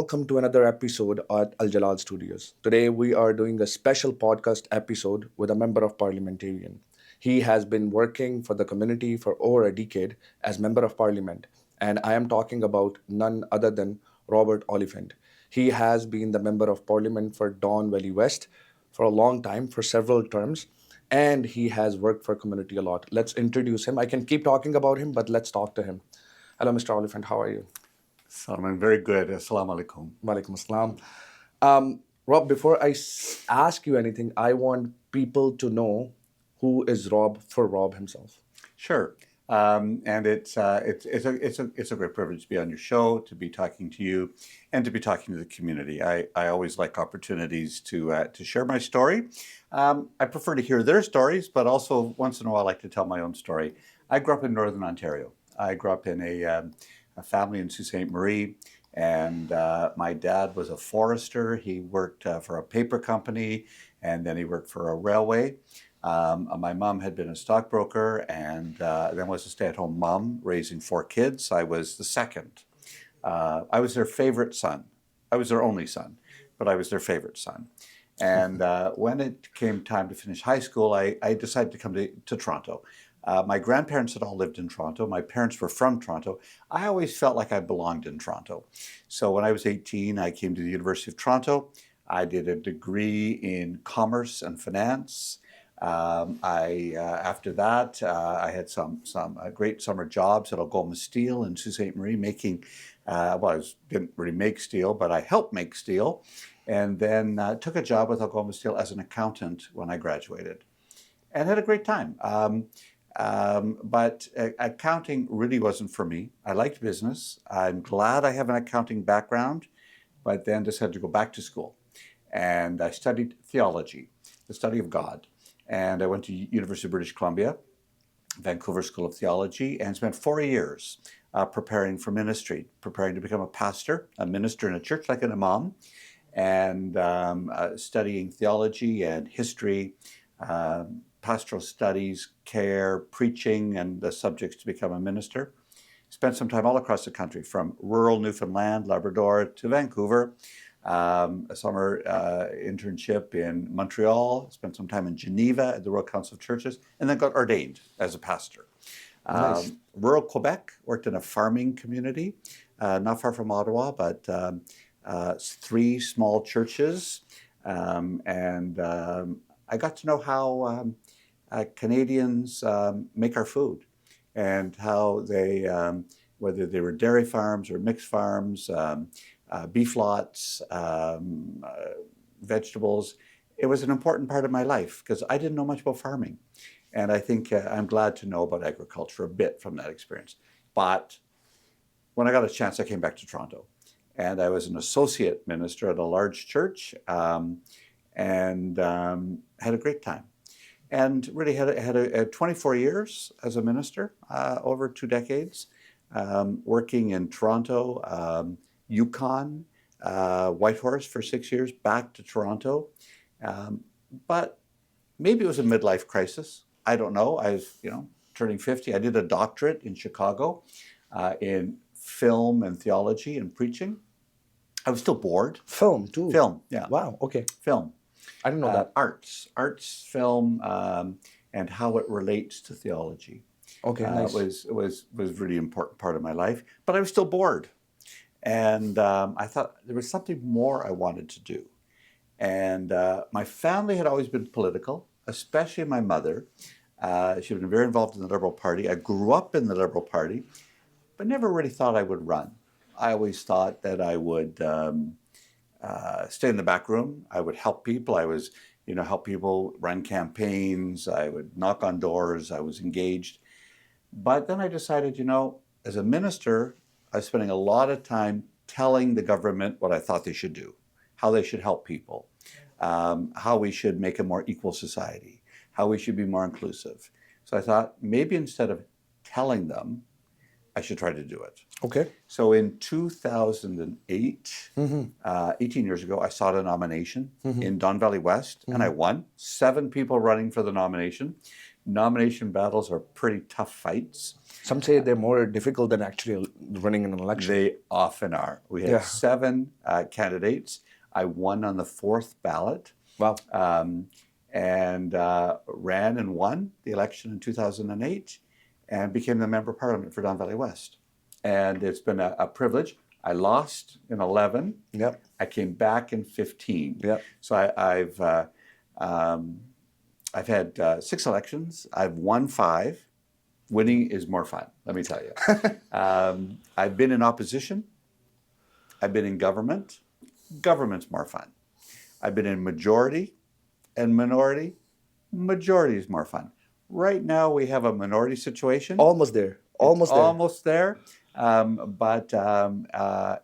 welcome to another episode at Al-Jallal Studios. Today we are doing a special podcast episode with a member of parliamentarian. He has been working for the community for over a decade as member of parliament, and I am talking about none other than Robert Oliphant. He has been the member of parliament for Don Valley West for a long time, for several terms, and he has worked for community a lot. Let's introduce him. I can keep talking about him, but let's talk to him. Hello, Mr. Oliphant. How are you? Salman, very good. Assalamu alaikum. Walaikum assalam. Rob, before I ask you anything, I want people to know who is Rob for Rob himself. Sure. And it's a great privilege to be on your show, to be talking to you, and to be talking to the community. I always like opportunities to share my story. I prefer to hear their stories, but also once in a while I like to tell my own story. I grew up in Northern Ontario. I grew up in a family in Sault Ste. Marie, and my dad was a forester. He worked for a paper company, and then he worked for a railway. My mom had been a stockbroker and then was a stay-at-home mom raising 4 kids. I was the second. I was their favorite son. I was their only son, but I was their favorite son. And when it came time to finish high school, I decided to come to Toronto. My grandparents had all lived in Toronto. My parents were from Toronto. I always felt like I belonged in Toronto. So when I was 18, I came to the University of Toronto. I did a degree in commerce and finance. After that, I had some great summer jobs at Algoma Steel in Sault Ste. Marie, making, didn't really make steel, but I helped make steel. And then took a job with Algoma Steel as an accountant when I graduated. And had a great time. But accounting really wasn't for me. I liked business. I'm glad I have an accounting background, but then decided to go back to school. And I studied theology, the study of God. And I went to University of British Columbia, Vancouver School of Theology, and spent 4 years preparing for ministry, preparing to become a pastor, a minister in a church like an imam, and studying theology and history, pastoral studies, care, preaching, and the subjects to become a minister. Spent some time all across the country, from rural Newfoundland, Labrador, to Vancouver. A summer internship in Montreal, spent some time in Geneva at the Royal Council of Churches, and then got ordained as a pastor. Nice. Rural Quebec, worked in a farming community, not far from Ottawa, but 3 small churches. I got to know how Canadians make our food, and how they, whether they were dairy farms or mixed farms, beef lots, vegetables. It was an important part of my life because I didn't know much about farming. And I think I'm glad to know about agriculture a bit from that experience. But when I got a chance, I came back to Toronto. And I was an associate minister at a large church, and had a great time. And really had a 24 years as a minister, over 2 decades, working in Toronto, Yukon, Whitehorse for 6 years, back to Toronto. But maybe it was a midlife crisis. I don't know. I was, turning 50. I did a doctorate in Chicago in film and theology and preaching. I was still bored. Film too. Film, yeah. Wow. Okay. Film. I didn't know that. Arts, film, and how it relates to theology. Okay. Nice. was really important part of my life. But I was still bored. And I thought there was something more I wanted to do. And my family had always been political, especially my mother. She had been very involved in the Liberal Party. I grew up in the Liberal Party, but never really thought I would run. I always thought that I would stay in the back room. I would help people. I was, help people run campaigns. I would knock on doors. I was engaged. But then I decided, as a minister, I was spending a lot of time telling the government what I thought they should do, how they should help people, how we should make a more equal society, how we should be more inclusive. So I thought maybe instead of telling them, I should try to do it. Okay. So in 2008, 18 years ago, I sought a nomination in Don Valley West, and I won. 7 people running for the nomination. nomination battles are pretty tough fights. Some say they're more difficult than actually running an election. They often are. We had Yeah. 7 candidates. I won on the 4th ballot. Wow. And ran and won the election in 2008 and became the Member of Parliament for Don Valley West. And it's been a privilege. I lost in 11. Yep. I came back in 15. Yep. So I've had 6 elections. I've won 5. Winning is more fun, let me tell you. I've been in opposition. I've been in government. Government's more fun. I've been in majority and minority. Majority is more fun. Right now we have a minority situation. Almost there. Almost there. But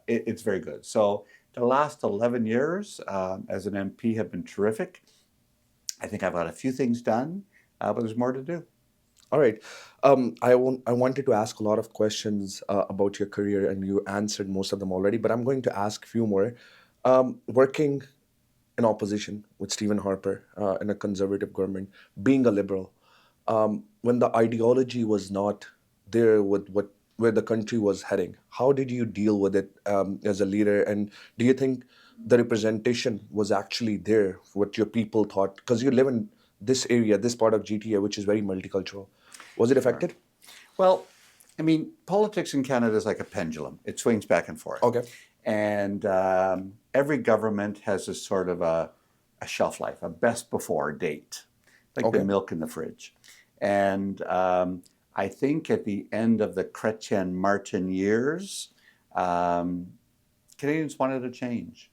it's very good. So the last 11 years as an MP have been terrific. I think I've got a few things done, but there's more to do. All right. I wanted to ask a lot of questions about your career, and you answered most of them already, but I'm going to ask a few more. Working in opposition with Stephen Harper in a conservative government, being a liberal, when the ideology was not there with where the country was heading, how did you deal with it as a leader? And do you think the representation was actually there, what your people thought? Because you live in this area, this part of GTA, which is very multicultural. Was it affected? Well, I mean, politics in Canada is like a pendulum. It swings back and forth. Okay. And every government has a sort of a shelf life, a best before date, like Okay. the milk in the fridge. And I think at the end of the Chrétien-Martin years, Canadians wanted a change.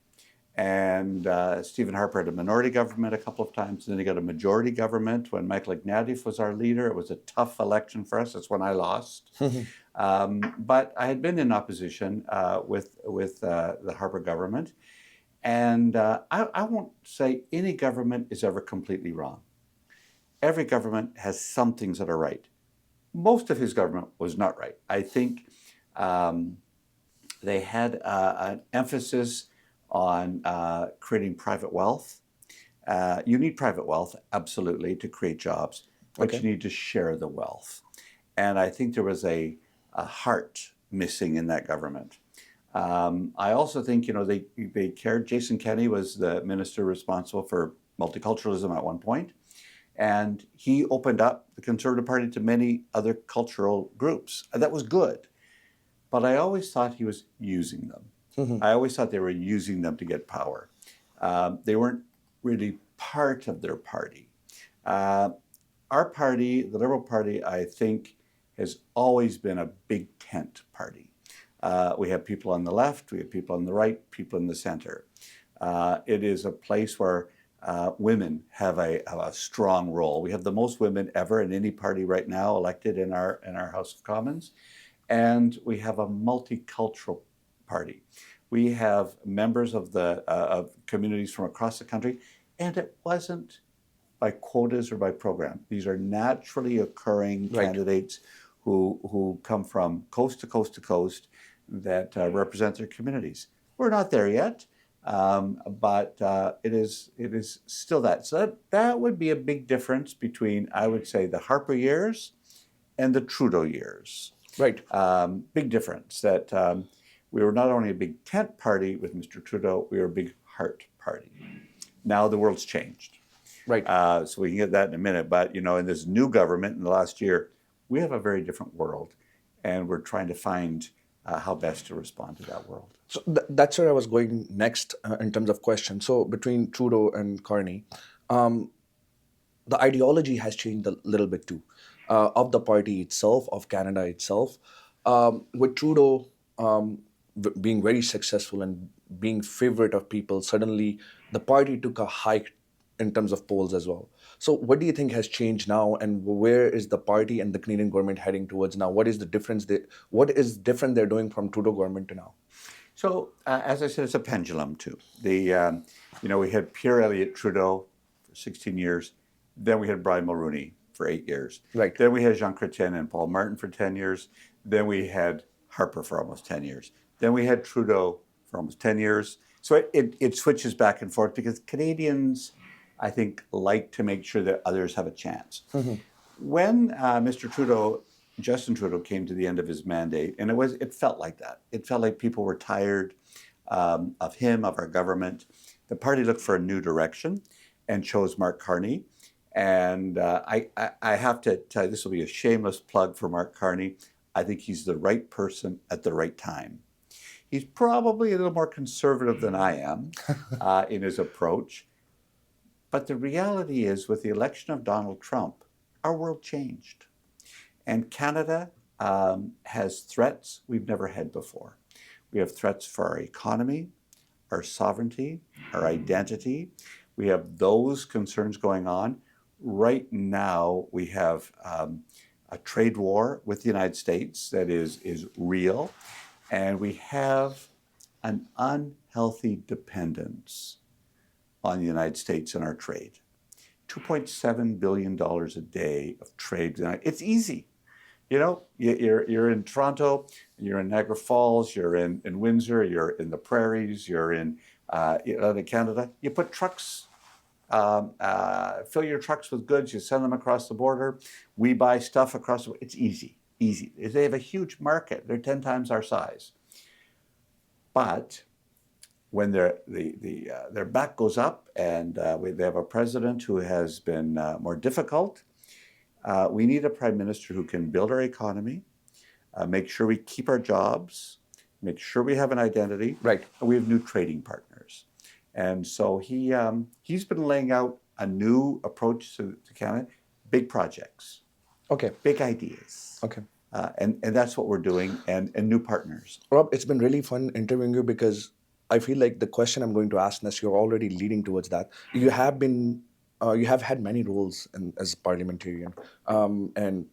And Stephen Harper had a minority government a couple of times, and then he got a majority government when Michael Ignatieff was our leader. It was a tough election for us. That's when I lost. But I had been in opposition with the Harper government. And I won't say any government is ever completely wrong. Every government has some things that are right. Most of his government was not right. I think they had an emphasis on creating private wealth. You need private wealth, absolutely, to create jobs, but Okay. you need to share the wealth. And I think there was a heart missing in that government. I also think, they cared. Jason Kenney was the minister responsible for multiculturalism at one point, and he opened up the Conservative Party to many other cultural groups. That was good. But I always thought he was using them. I always thought they were using them to get power. They weren't really part of their party. Our party, the Liberal Party, I think, has always been a big tent party. We have people on the left, we have people on the right, people in the center. It is a place where women have a strong role. We have the most women ever in any party right now elected in our House of Commons. And we have a multicultural party. We have members of of communities from across the country, and it wasn't by quotas or by program. These are naturally occurring candidates who come from coast to coast to coast that represent their communities. We're not there yet, but it is still that. So that would be a big difference between, I would say, the Harper years and the Trudeau years. Right. Big difference that we were not only a big tent party with Mr. Trudeau, we were a big heart party. Now the world's changed. Right. So we can get that in a minute. But, in this new government in the last year, we have a very different world. And we're trying to find how best to respond to that world. So that's where I was going next in terms of questions. So between Trudeau and Carney, the ideology has changed a little bit too, of the party itself, of Canada itself. With Trudeau being very successful and being favorite of people, suddenly the party took a hike in terms of polls as well. So what do you think has changed now, and where is the party and the Canadian government heading towards now? What is the difference? What is different they're doing from Trudeau government to now? So, as I said, it's a pendulum too. We had Pierre Elliott Trudeau for 16 years. Then we had Brian Mulroney for 8 years. Right. Then we had Jean Chrétien and Paul Martin for 10 years. Then we had Harper for almost 10 years. Then we had Trudeau for almost 10 years. So it switches back and forth because Canadians, I think, like to make sure that others have a chance. When Justin Trudeau came to the end of his mandate, and it felt like that. It felt like people were tired of him, of our government. The party looked for a new direction and chose Mark Carney. And I have to tell you, this will be a shameless plug for Mark Carney. I think he's the right person at the right time. He's probably a little more conservative than I am in his approach. But the reality is, with the election of Donald Trump, our world changed. And Canada has threats we've never had before. We have threats for our economy, our sovereignty, our identity. We have those concerns going on. Right now, we have a trade war with the United States that is real, and we have an unhealthy dependence on the United States and our trade. $2.7 billion a day of trade. It's easy. You know, you're in Toronto, you're in Niagara Falls, you're in Windsor, you're in the prairies, you're in Canada. You put trucks, fill your trucks with goods, you send them across the border. We buy stuff across the border. It's easy, easy. They have a huge market. They're 10 times our size. But when their back goes up and they have a president who has been more difficult, we need a prime minister who can build our economy, make sure we keep our jobs, make sure we have an identity, Right. and we have new trading partners. And so he's been laying out a new approach to Canada, big projects, Okay. big ideas. Okay. And that's what we're doing, and new partners. Rob, it's been really fun interviewing you because I feel like the question I'm going to ask next, you're already leading towards that. You have had many roles as parliamentarian, and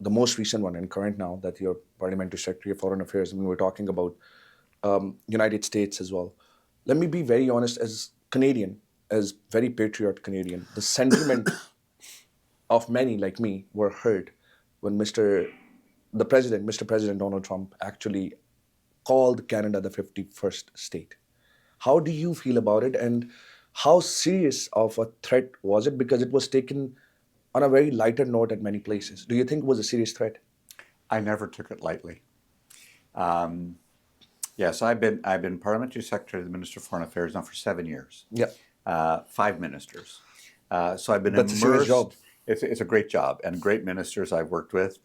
the most recent one and current now that you're Parliamentary Secretary of Foreign Affairs. I mean, we're talking about United States as well. Let me be very honest, as Canadian, as very patriot Canadian, the sentiment of many like me were hurt when Mr. President Donald Trump actually called Canada the 51st state. How do you feel about it, and how serious of a threat was it? Because it was taken on a very lighter note at many places. Do you think it was a serious threat? I never took it lightly. Yes, I've been Parliamentary Secretary to the Minister of Foreign Affairs now for 7 years. Yeah, 5 ministers. So I've been that's a serious job. It's a great job, and great ministers I've worked with.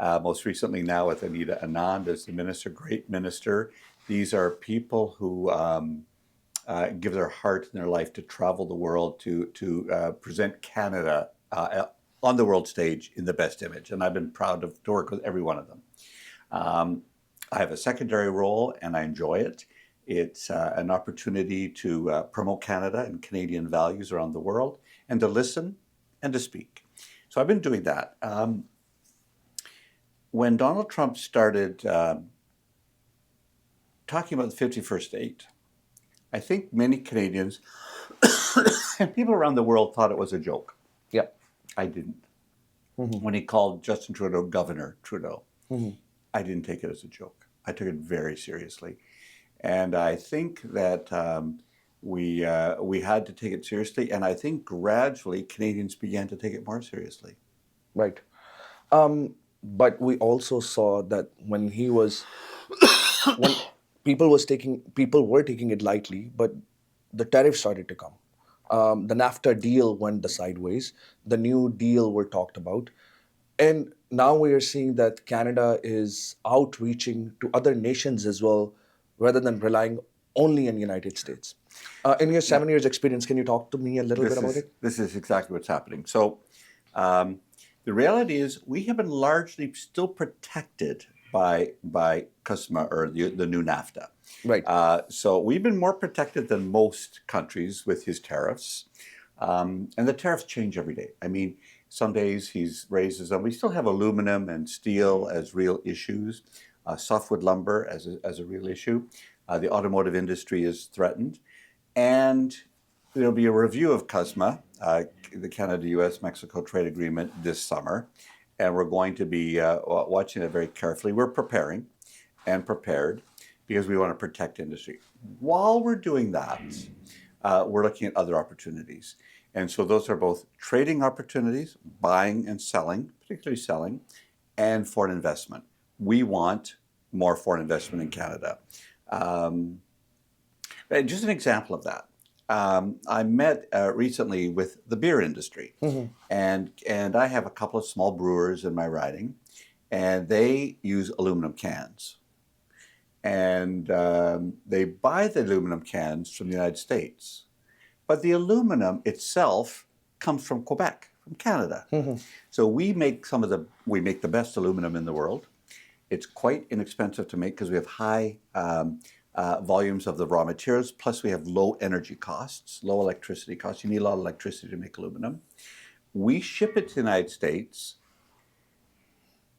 Most recently now with Anita Anand as the minister, great minister. These are people who give their heart and their life to travel the world to present Canada on the world stage in the best image. And I've been proud to work with every one of them. I have a secondary role, and I enjoy it. It's an opportunity to promote Canada and Canadian values around the world, and to listen and to speak. So I've been doing that. When Donald Trump started talking about the 51st state, I think many Canadians and people around the world thought it was a joke. Yeah. I didn't. Mm-hmm. When he called Justin Trudeau Governor Trudeau, Mm-hmm. I didn't take it as a joke. I took it very seriously. And I think that we had to take it seriously. And I think gradually Canadians began to take it more seriously. Right. But we also saw that when when people were taking it lightly, but the tariffs started to come. The NAFTA deal went the sideways. The new deal were talked about. And now we are seeing that Canada is outreaching to other nations as well, rather than relying only on the United States. In your 7 years experience, can you talk to me a little bit about it? This is exactly what's happening. So the reality is we have been largely still protected by CUSMA, or the new NAFTA. Right. So we've been more protected than most countries with his tariffs. And the tariffs change every day. I mean, some days he raises them. We still have aluminum and steel as real issues, softwood lumber as a real issue. The automotive industry is threatened. And there'll be a review of CUSMA, the Canada-U.S.-Mexico trade agreement, this summer. And we're going to be watching it very carefully. We're preparing and prepared because we want to protect industry. While we're doing that, we're looking at other opportunities. And so those are both trading opportunities, buying and selling, particularly selling, and foreign investment. We want more foreign investment in Canada. Um, and just an example of that. I met recently with the beer industry, and I have a couple of small brewers in my riding, and they use aluminum cans. And they buy the aluminum cans from the United States. But the aluminum itself comes from Quebec, from Canada. So we make the best aluminum in the world. It's quite inexpensive to make because we have high volumes of the raw materials. Plus, we have low energy costs, low electricity costs. You need a lot of electricity to make aluminum. We ship it to the United States.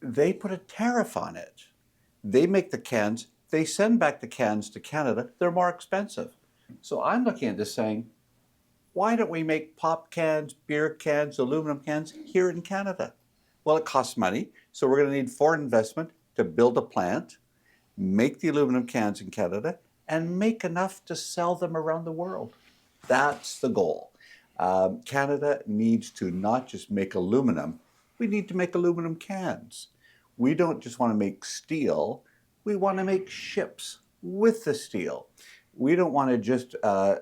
They put a tariff on it. They make the cans. They send back the cans to Canada. They're more expensive. So I'm looking at this saying, why don't we make pop cans, beer cans, aluminum cans here in Canada? Well, it costs money, so we're going to need foreign investment to build a plant, make the aluminum cans in Canada, and make enough to sell them around the world. That's the goal. Canada needs to not just make aluminum, we need to make aluminum cans. We don't just want to make steel, we want to make ships with the steel. We don't want to just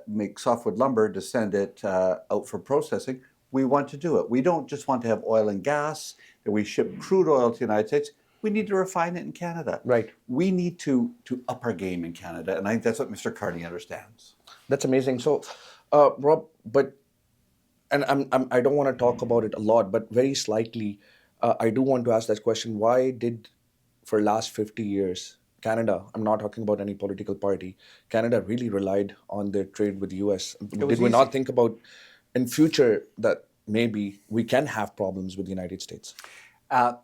make softwood lumber to send it out for processing. We want to do it. We don't just want to have oil and gas, that we ship crude oil to the United States. We need to refine it in Canada. Right. We need to up our game in Canada, and I think that's what Mr. Carney understands. That's amazing. So, Rob, and I don't want to talk about it a lot, but very slightly, I do want to ask that question. Why did, for last 50 years, Canada, I'm not talking about any political party, Canada really relied on their trade with the US? Did we not think about in future that maybe we can have problems with the United States?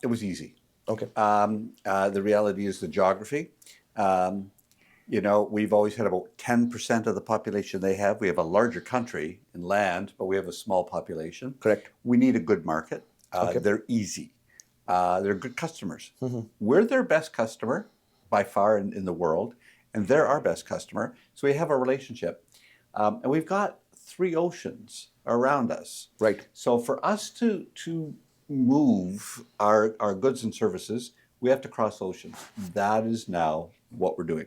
It was easy. Okay. The reality is the geography. We've always had about 10% of the population they have. We have a larger country in land, but we have a small population. Correct. We need a good market. Okay. They're easy. They're good customers. We're their best customer by far in the world, and they're our best customer. So we have a relationship. And we've got 3 oceans around us. Right. So for us to move our goods and services, we have to cross oceans. That is now what we're doing.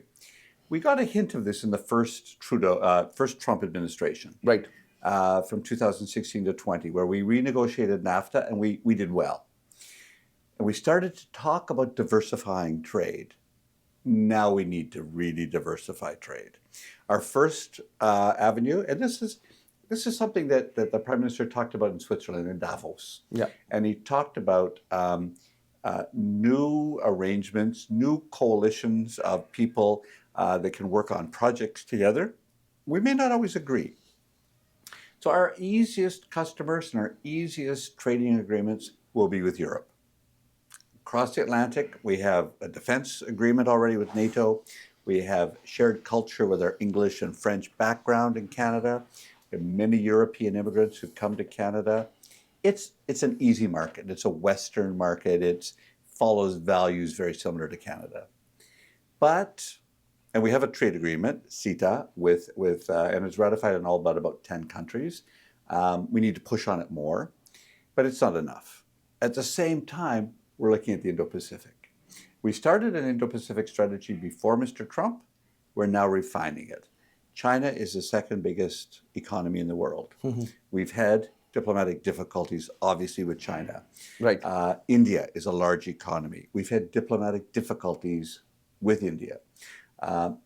We got a hint of this in the first Trump administration. Right. From 2016 to 20, where we renegotiated NAFTA and we did well. And we started to talk about diversifying trade. Now we need to really diversify trade. Our first avenue, and this is something that the Prime Minister talked about in Switzerland, in Davos. Yeah. And he talked about new arrangements, new coalitions of people that can work on projects together. We may not always agree. So our easiest customers and our easiest trading agreements will be with Europe. Across the Atlantic, we have a defense agreement already with NATO. We have shared culture with our English and French background in Canada. We have many European immigrants who come to Canada. It's an easy market. It's a Western market. It follows values very similar to Canada. And we have a trade agreement, CETA, and it's ratified in all but about 10 countries. We need to push on it more, but it's not enough. At the same time, we're looking at the Indo-Pacific. We started an Indo-Pacific strategy before Mr. Trump. We're now refining it. China is the second biggest economy in the world. We've had diplomatic difficulties, obviously, with China. Right. India is a large economy. We've had diplomatic difficulties with India.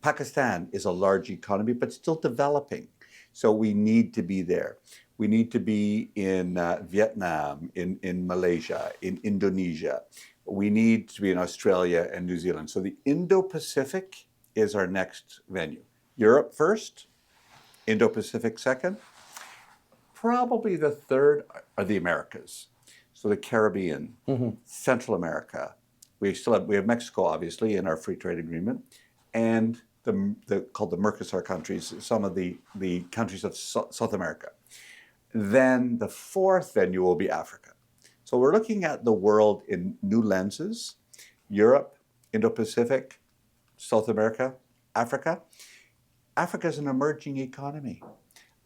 Pakistan is a large economy, but still developing. So we need to be there. We need to be in Vietnam, in Malaysia, in Indonesia. We need to be in Australia and New Zealand. So the Indo-Pacific is our next venue. Europe first, Indo-Pacific second. Probably the third are the Americas. So the Caribbean, Central America. We have Mexico, obviously, in our free trade agreement, and called the Mercosur countries, some of the countries of South America. Then the fourth venue will be Africa. So we're looking at the world in new lenses: Europe, Indo-Pacific, South America, Africa. Africa is an emerging economy.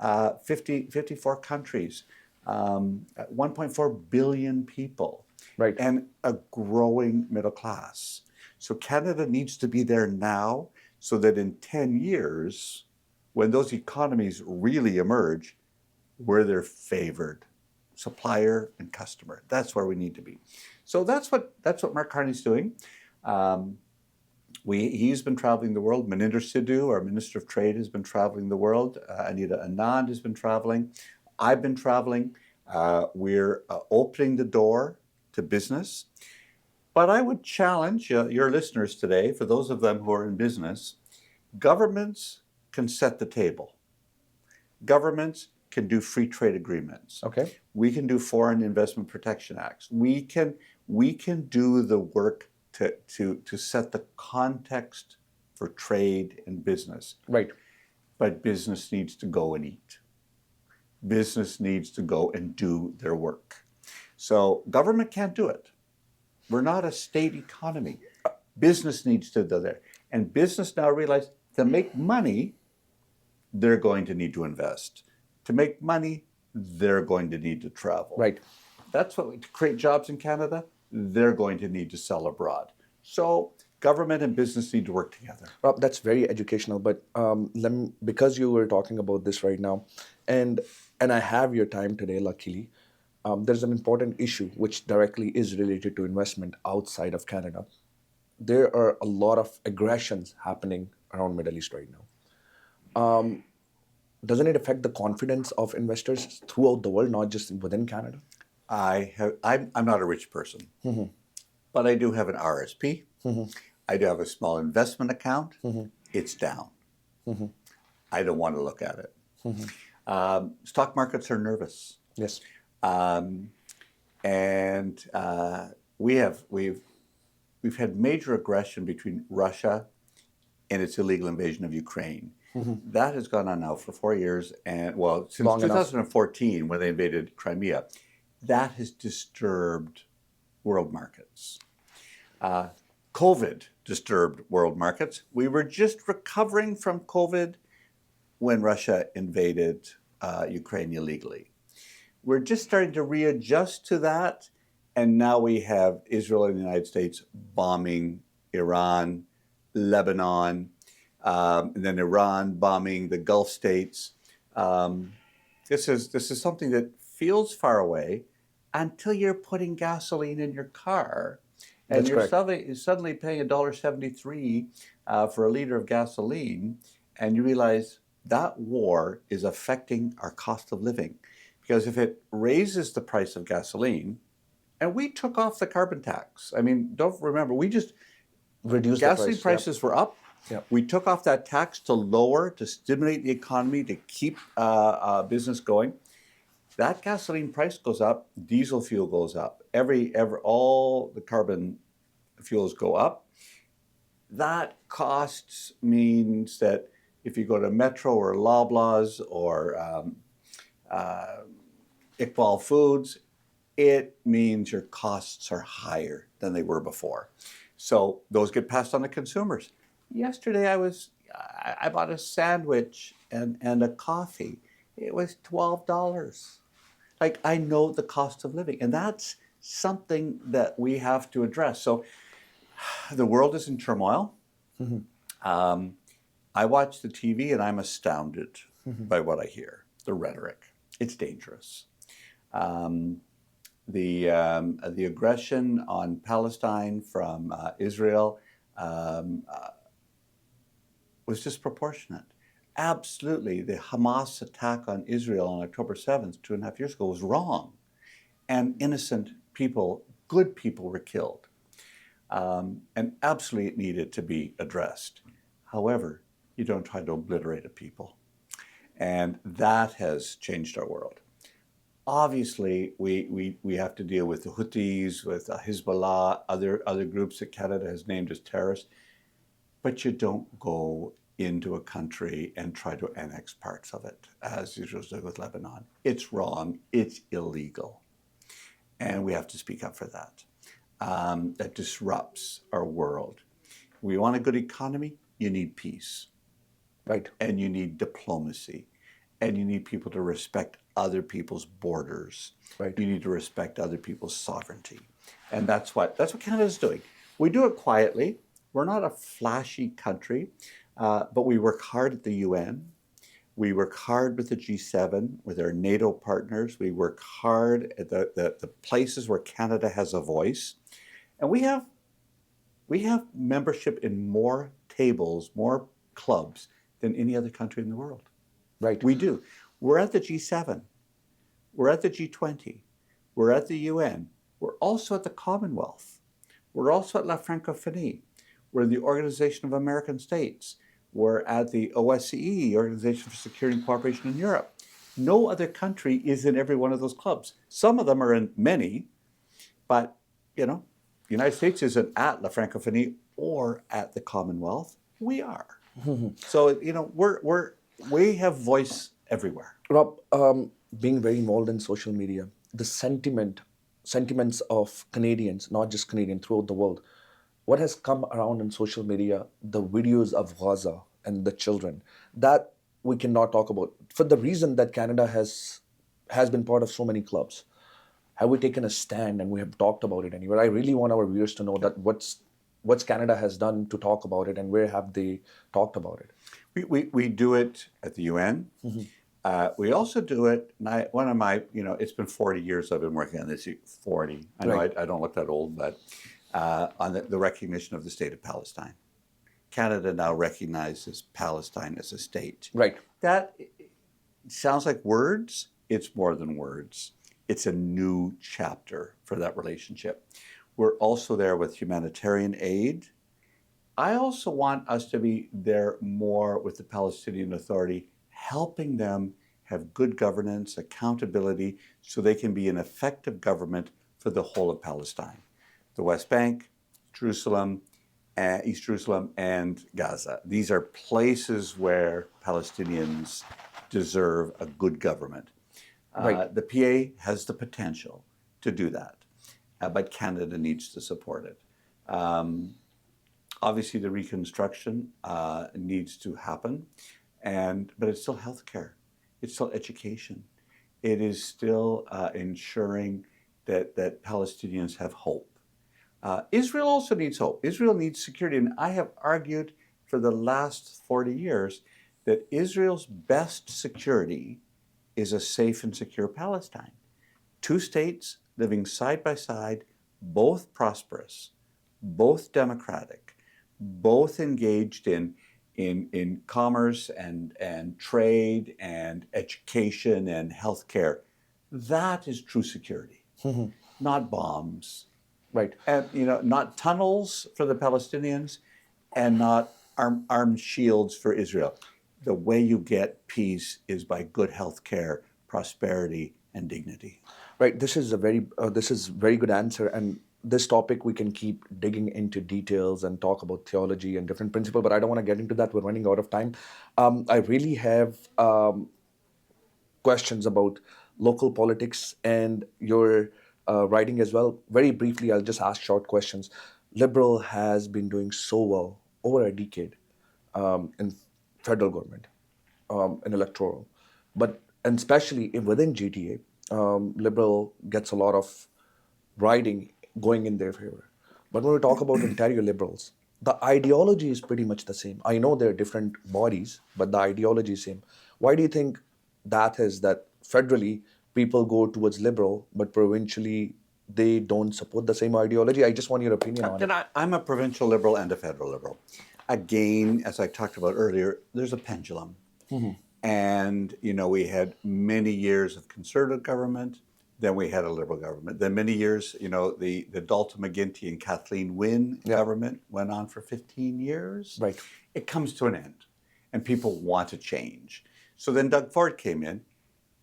54 countries, 1.4 billion people, Right. and a growing middle class. So Canada needs to be there now so that in 10 years, when those economies really emerge, we're their favored supplier and customer. That's where we need to be. So that's what Mark Carney's doing. Um, he's been traveling the world. Maninder Sidhu, our Minister of Trade, has been traveling the world. Anita Anand has been traveling. I've been traveling. We're opening the door to business. But I would challenge your listeners today, for those of them who are in business, governments can set the table. Governments can do free trade agreements. Okay. We can do foreign investment protection acts. We can do the work to set the context for trade and business. Right. But business needs to go and eat. Business needs to go and do their work. So government can't do it. We're not a state economy. Business needs to do that. And business now realize to make money, they're going to need to invest. To make money, they're going to need to travel. Right. That's what to create jobs in Canada, they're going to need to sell abroad. So government and business need to work together. Rob, that's very educational. But because you were talking about this right now, and I have your time today, luckily. There's an important issue which directly is related to investment outside of Canada. There are a lot of aggressions happening around Middle East right now. Doesn't it affect the confidence of investors throughout the world, not just within Canada? I'm not a rich person, but I do have an RSP. I do have a small investment account. It's down. I don't want to look at it. Stock markets are nervous. Yes. We've had major aggression between Russia and its illegal invasion of Ukraine. That has gone on now for 4 years, and since Long enough. 2014 when they invaded Crimea, that has disturbed world markets. COVID disturbed world markets. We were just recovering from COVID when Russia invaded Ukraine illegally. We're just starting to readjust to that, and now we have Israel and the United States bombing Iran, Lebanon, and then Iran bombing the Gulf states. This is something that feels far away until you're putting gasoline in your car, and That's you're correct. suddenly paying $1.73 for a liter of gasoline, and you realize that war is affecting our cost of living. Because if it raises the price of gasoline, and we took off the carbon tax. I mean, don't remember, we just, Reduce the gasoline price. prices were up. Yep. We took off that tax to stimulate the economy, to keep business going. That gasoline price goes up, diesel fuel goes up. All the carbon fuels go up. That costs means that if you go to Metro or Loblaws or Iqbal Foods, it means your costs are higher than they were before. So those get passed on to consumers. Yesterday I bought a sandwich and a coffee. It was $12. Like, I know the cost of living, and that's something that we have to address. So the world is in turmoil. I watch the TV and I'm astounded by what I hear, the rhetoric. It's dangerous. The aggression on Palestine from Israel was disproportionate. Absolutely, the Hamas attack on Israel on October 7th, 2.5 years ago, was wrong. And innocent people, good people were killed. And absolutely it needed to be addressed. However, you don't try to obliterate a people. And that has changed our world. Obviously, we have to deal with the Houthis, with Hezbollah, other groups that Canada has named as terrorists. But you don't go into a country and try to annex parts of it, as Israel's doing with Lebanon. It's wrong. It's illegal. And we have to speak up for that. That disrupts our world. We want a good economy, you need peace. Right. And you need diplomacy. and you need people to respect other people's borders. Right. You need to respect other people's sovereignty. And that's what Canada's doing. We do it quietly. We're not a flashy country, but we work hard at the UN. We work hard with the G7, with our NATO partners. We work hard at the places where Canada has a voice. And we have membership in more tables, more clubs than any other country in the world. Right. We do. We're at the G7. We're at the G20. We're at the UN. We're also at the Commonwealth. We're also at La Francophonie. We're the Organization of American States. We're at the OSCE, Organization for Security and Cooperation in Europe. No other country is in every one of those clubs. Some of them are in many, but the United States isn't at La Francophonie or at the Commonwealth. We are. So we have voice everywhere. Rob, being very involved in social media, the sentiments of Canadians, not just Canadian, throughout the world, what has come around in social media, the videos of Gaza and the children, that we cannot talk about for the reason that Canada has been part of so many clubs. Have we taken a stand and we have talked about it anywhere? I really want our viewers to know that what's Canada has done to talk about it and where have they talked about it. We do it at the UN. We also do it, and one of my, it's been 40 years I've been working on this, 40. I know Right. I don't look that old, but on the recognition of the state of Palestine. Canada now recognizes Palestine as a state. Right. That sounds like words. It's more than words. It's a new chapter for that relationship. We're also there with humanitarian aid. I also want us to be there more with the Palestinian Authority, helping them have good governance, accountability, so they can be an effective government for the whole of Palestine. The West Bank, Jerusalem, East Jerusalem, and Gaza. These are places where Palestinians deserve a good government. Right. The PA has the potential to do that, but Canada needs to support it. Obviously, the reconstruction needs to happen, but it's still healthcare, it's still education, it is still ensuring that Palestinians have hope. Israel also needs hope. Israel needs security, and I have argued for the last 40 years that Israel's best security is a safe and secure Palestine. Two states living side by side, both prosperous, both democratic, both engaged in commerce and trade and education and healthcare. That is true security, not bombs, Right. and not tunnels for the Palestinians, and not armed shields for Israel. The way you get peace is by good healthcare, prosperity, and dignity. Right. This is very good answer, and this topic we can keep digging into details and talk about theology and different principles, but I don't want to get into that. We're running out of time. I really have questions about local politics and your writing as well. Very briefly, I'll just ask short questions. Liberal has been doing so well over a decade in federal government, in electoral, but and especially within GTA, Liberal gets a lot of riding going in their favor. But when we talk about Ontario Liberals, the ideology is pretty much the same. I know they're different bodies, but the ideology is same. Why do you think that is that federally people go towards Liberal, but provincially they don't support the same ideology? I just want your opinion on it. And I'm a provincial Liberal and a federal Liberal. Again, as I talked about earlier, there's a pendulum. And, we had many years of Conservative government, then we had a Liberal government. Then many years, the Dalton McGuinty and Kathleen Wynne government went on for 15 years. Right. It comes to an end, and people want to change. So then Doug Ford came in.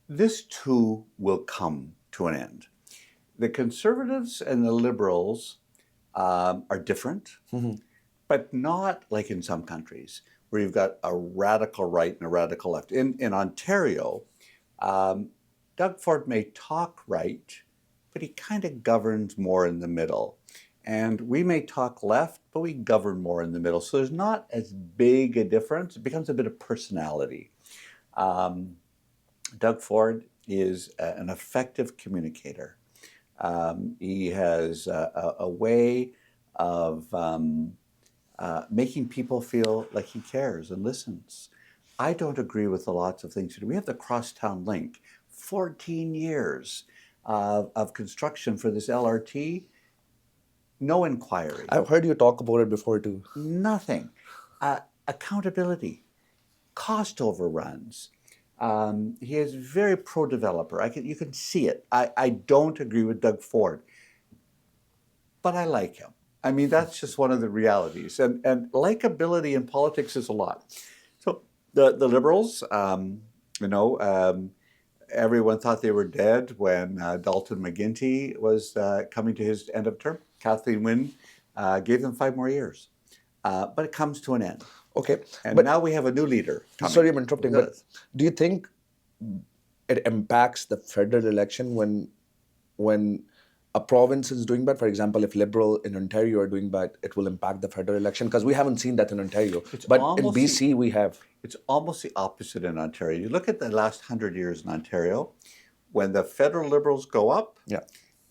This too will come to an end. The Conservatives and the Liberals are different, but not like in some countries where you've got a radical right and a radical left. In Ontario, Doug Ford may talk right, but he kind of governs more in the middle. And we may talk left, but we govern more in the middle. So there's not as big a difference. It becomes a bit of personality. Doug Ford is an effective communicator. He has a way of making people feel like he cares and listens. I don't agree with lots of things. We have the Crosstown Link, 14 years of construction for this LRT, no inquiry, I've heard you talk about it before too. nothing. Accountability, cost overruns. He is very pro-developer. You can see it. I don't agree with Doug Ford, but I like him. I mean, that's just one of the realities. And likability in politics is a lot. So the Liberals, everyone thought they were dead when Dalton McGuinty was coming to his end of term. Kathleen Wynne gave them 5 more years. But it comes to an end. Okay, And but now we have a new leader coming. sorry I'm interrupting, but do you think it impacts the federal election when a province is doing bad? For example, if Liberal in Ontario are doing bad, it will impact the federal election, because we haven't seen that in Ontario. But in BC, we have. It's almost the opposite in Ontario. You look at the last 100 years in Ontario, when the federal Liberals go up, Yeah.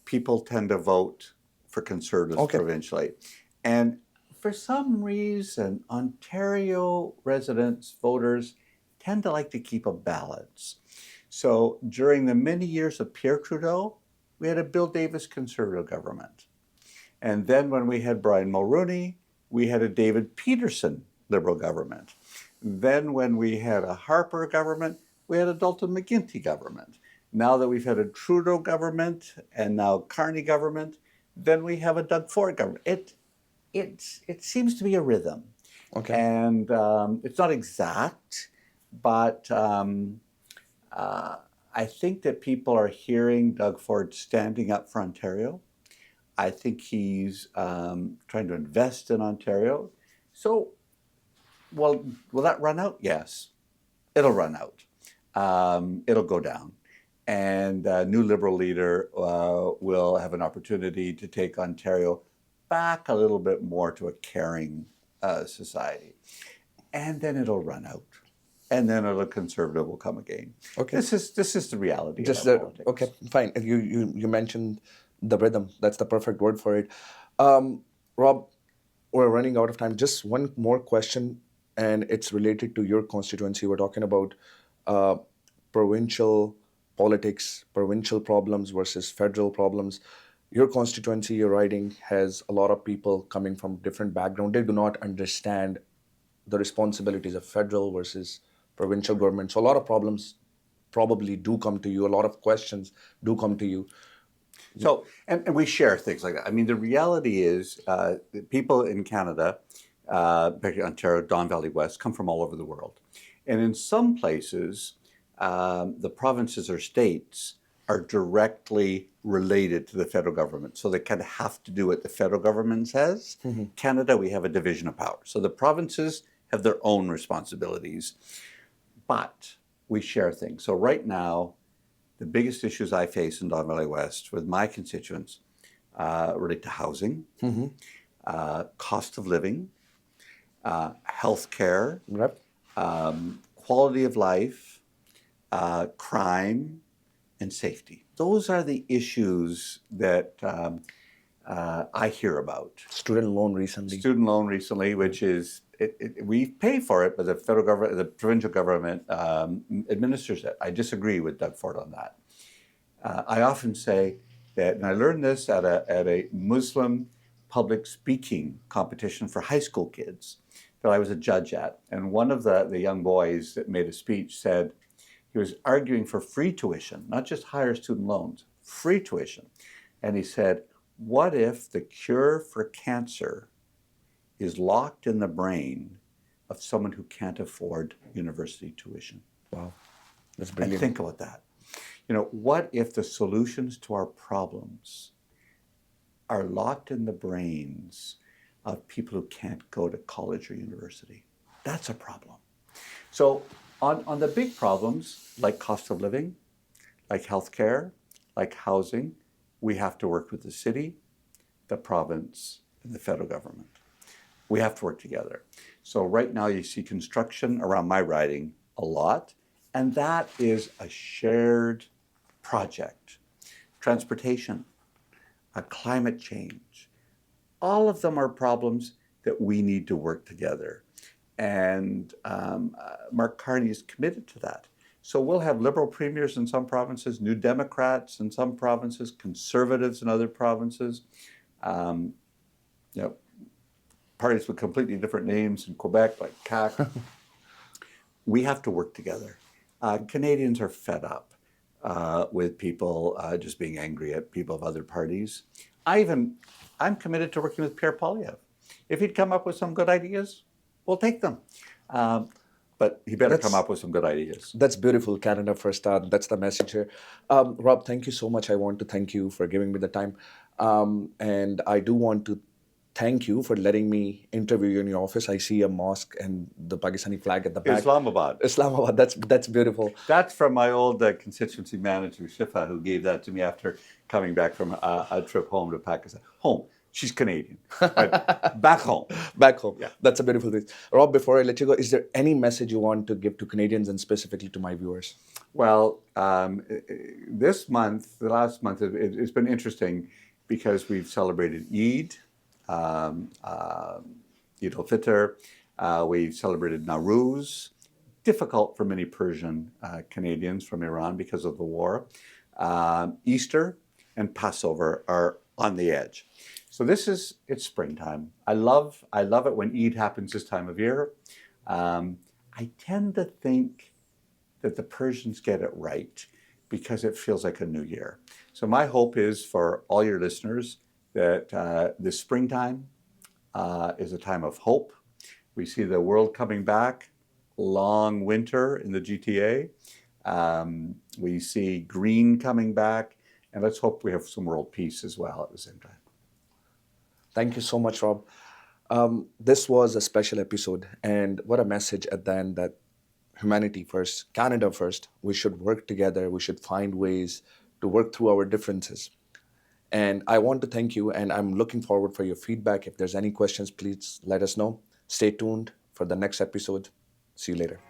people tend to vote for Conservatives provincially. And for some reason, Ontario residents, voters, tend to like to keep a balance. So during the many years of Pierre Trudeau, we had a Bill Davis Conservative government. And then when we had Brian Mulroney, we had a David Peterson Liberal government. Then when we had a Harper government, we had a Dalton McGuinty government. Now that we've had a Trudeau government and now Carney government, then we have a Doug Ford government. It seems to be a rhythm. Okay. And it's not exact, but I think that people are hearing Doug Ford standing up for Ontario. I think he's trying to invest in Ontario. So, well, will that run out? Yes, it'll run out. It'll go down. And a new Liberal leader will have an opportunity to take Ontario back a little bit more to a caring society. And then it'll run out. And then a Conservative will come again. Okay. This is the reality Just of politics. okay, fine. You mentioned the rhythm. That's the perfect word for it. Rob, we're running out of time. Just one more question, and it's related to your constituency. We're talking about provincial politics, provincial problems versus federal problems. Your constituency, your riding, has a lot of people coming from different backgrounds. They do not understand the responsibilities of federal versus provincial government. So a lot of problems probably do come to you. A lot of questions do come to you. So, and we share things like that. I mean, the reality is that people in Canada, particularly Ontario, Don Valley West, come from all over the world. And in some places, the provinces or states are directly related to the federal government. So they kind of have to do what the federal government says. Canada, we have a division of power. So the provinces have their own responsibilities, but we share things. So right now, the biggest issues I face in Don Valley West with my constituents relate to housing, cost of living, health care, Right? quality of life, crime, and safety. Those are the issues that I hear about. Student loan recently. Which is, we pay for it, but the federal government, the provincial government administers it. I disagree with Doug Ford on that. I often say that, and I learned this at a Muslim public speaking competition for high school kids that I was a judge at. And one of the young boys that made a speech said he was arguing for free tuition, not just higher student loans, free tuition. And he said, what if the cure for cancer is locked in the brain of someone who can't afford university tuition? Wow, that's And brilliant. think about that. You know, what if the solutions to our problems are locked in the brains of people who can't go to college or university? That's a problem. So on the big problems, like cost of living, like healthcare, like housing, we have to work with the city, the province, and the federal government. We have to work together. So right now you see construction around my riding a lot, And that is a shared project. Transportation, climate change, all of them are problems that we need to work together. And Mark Carney is committed to that. So we'll have liberal premiers in some provinces, New Democrats in some provinces, conservatives in other provinces. Um, you know, parties with completely different names in Quebec, like CAC. We have to work together. Canadians are fed up with people just being angry at people of other parties. I'm committed to working with Pierre Poilievre. If he'd come up with some good ideas, we'll take them. Um, but he better come That's up with some good ideas. that's beautiful. Canada first. That's the message here. Rob, thank you so much. I want to thank you for giving me the time, and I do want to thank you for letting me interview you in your office. I see a mosque and the Pakistani flag at the back. Islamabad. Islamabad. That's beautiful. That's from my old constituency manager, Shifa, who gave that to me after coming back from a trip home to Pakistan. Home. She's Canadian, but back home. Back home. Yeah. That's a beautiful thing. Rob, before I let you go, is there any message you want to give to Canadians and specifically to my viewers? Well, this month, the last month, it's been interesting because we've celebrated Eid, Eid al-Fitr. We've celebrated Nowruz. Difficult for many Persian Canadians from Iran because of the war. Easter and Passover are on the edge. So it's springtime. I love it when Eid happens this time of year. I tend to think that the Persians get it right because it feels like a new year. So my hope is for all your listeners that this springtime is a time of hope. We see the world coming back, long winter in the GTA. We see green coming back, and let's hope we have some world peace as well at the same time. Thank you so much, Rob. This was a special episode, and what a message at the end that humanity first, Canada first. We should work together. We should find ways to work through our differences. And I want to thank you, and I'm looking forward for your feedback. If there's any questions, please let us know. Stay tuned for the next episode. See you later.